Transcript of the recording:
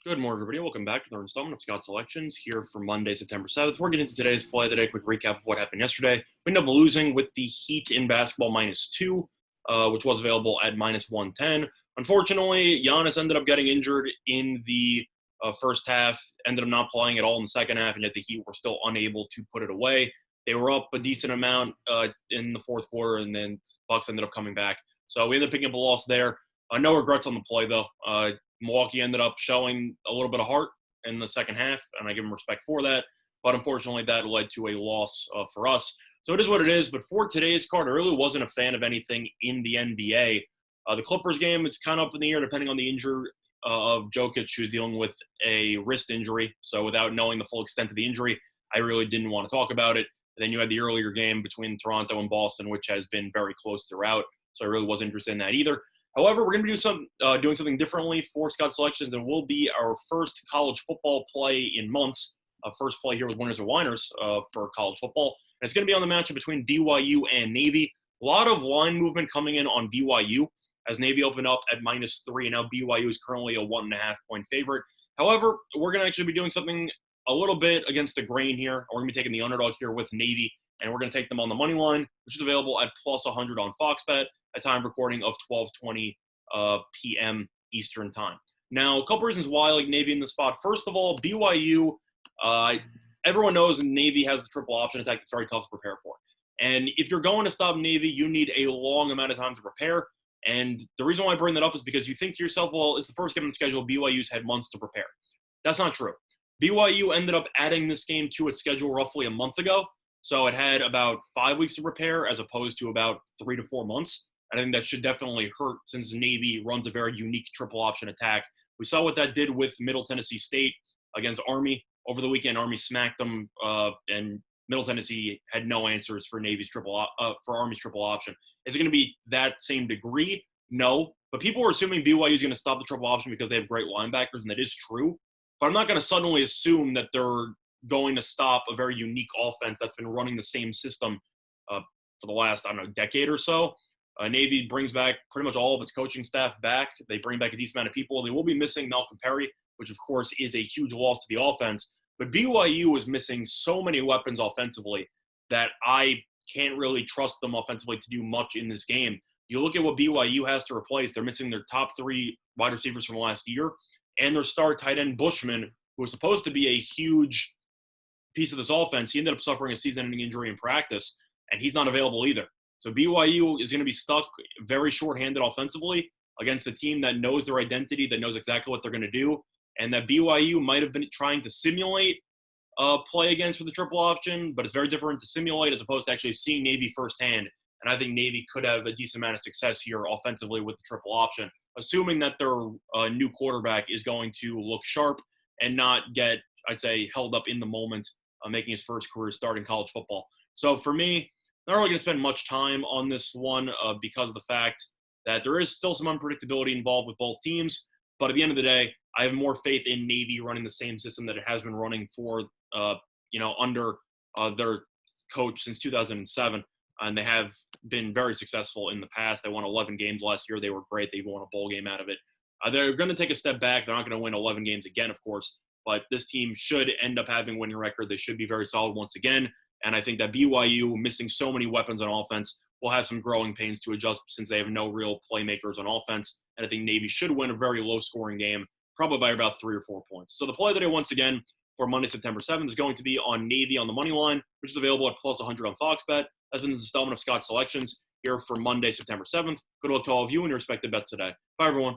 Good morning, everybody. Welcome back to another installment of Scott Selections here for Monday, September 7th. We're getting into today's play of the day. Quick recap of what happened yesterday. We ended up losing with the Heat in basketball -2, which was available at -110. Unfortunately, Giannis ended up getting injured in the first half, ended up not playing at all in the second half, and yet the Heat were still unable to put it away. They were up a decent amount in the fourth quarter, and then Bucks ended up coming back. So we ended up picking up a loss there. No regrets on the play, though. Milwaukee ended up showing a little bit of heart in the second half, and I give them respect for that. But unfortunately, that led to a loss for us. So it is what it is. But for today's card, I really wasn't a fan of anything in the NBA. The Clippers game, it's kind of up in the air depending on the injury of Jokic, who's dealing with a wrist injury. So without knowing the full extent of the injury, I really didn't want to talk about it. And then you had the earlier game between Toronto and Boston, which has been very close throughout. So I really wasn't interested in that either. However, we're going to be doing something differently for Scott Selections, and will be our first college football play in months. First play here with Winners or Whiners for college football. And it's going to be on the matchup between BYU and Navy. A lot of line movement coming in on BYU as Navy opened up at -3, and now BYU is currently a 1.5-point favorite. However, we're going to actually be doing something a little bit against the grain here. We're going to be taking the underdog here with Navy, and we're going to take them on the money line, which is available at +100 on Fox Bet. A time recording of 12:20 p.m. Eastern time. Now, a couple reasons why I like Navy in the spot. First of all, BYU, everyone knows Navy has the triple option attack that's very tough to prepare for. And if you're going to stop Navy, you need a long amount of time to prepare. And the reason why I bring that up is because you think to yourself, well, it's the first game on the schedule. BYU's had months to prepare. That's not true. BYU ended up adding this game to its schedule roughly a month ago. So it had about 5 weeks to prepare as opposed to about 3 to 4 months. I think that should definitely hurt since Navy runs a very unique triple option attack. We saw what that did with Middle Tennessee State against Army. Over the weekend, Army smacked them, and Middle Tennessee had no answers for Army's triple option. Is it going to be that same degree? No. But people are assuming BYU is going to stop the triple option because they have great linebackers, and that is true. But I'm not going to suddenly assume that they're going to stop a very unique offense that's been running the same system for the last, decade or so. Navy brings back pretty much all of its coaching staff back. They bring back a decent amount of people. They will be missing Malcolm Perry, which, of course, is a huge loss to the offense. But BYU is missing so many weapons offensively that I can't really trust them offensively to do much in this game. You look at what BYU has to replace. They're missing their top 3 wide receivers from last year and their star tight end Bushman, who was supposed to be a huge piece of this offense. He ended up suffering a season-ending injury in practice, and he's not available either. So BYU is going to be stuck very shorthanded offensively against a team that knows their identity, that knows exactly what they're going to do, and that BYU might have been trying to simulate play against for the triple option, but it's very different to simulate as opposed to actually seeing Navy firsthand. And I think Navy could have a decent amount of success here offensively with the triple option, assuming that their new quarterback is going to look sharp and not get, I'd say, held up in the moment, making his first career start in college football. So for me, not really going to spend much time on this one because of the fact that there is still some unpredictability involved with both teams. But at the end of the day, I have more faith in Navy running the same system that it has been running for, under their coach since 2007. And they have been very successful in the past. They won 11 games last year. They were great. They won a bowl game out of it. They're going to take a step back. They're not going to win 11 games again, of course. But this team should end up having a winning record. They should be very solid once again. And I think that BYU, missing so many weapons on offense, will have some growing pains to adjust since they have no real playmakers on offense. And I think Navy should win a very low-scoring game, probably by about 3 or 4 points. So the play of the day, once again, for Monday, September 7th, is going to be on Navy on the money line, which is available at +100 on Fox Bet. That's been this installment of Scott Selections here for Monday, September 7th. Good luck to all of you and your respective bets today. Bye, everyone.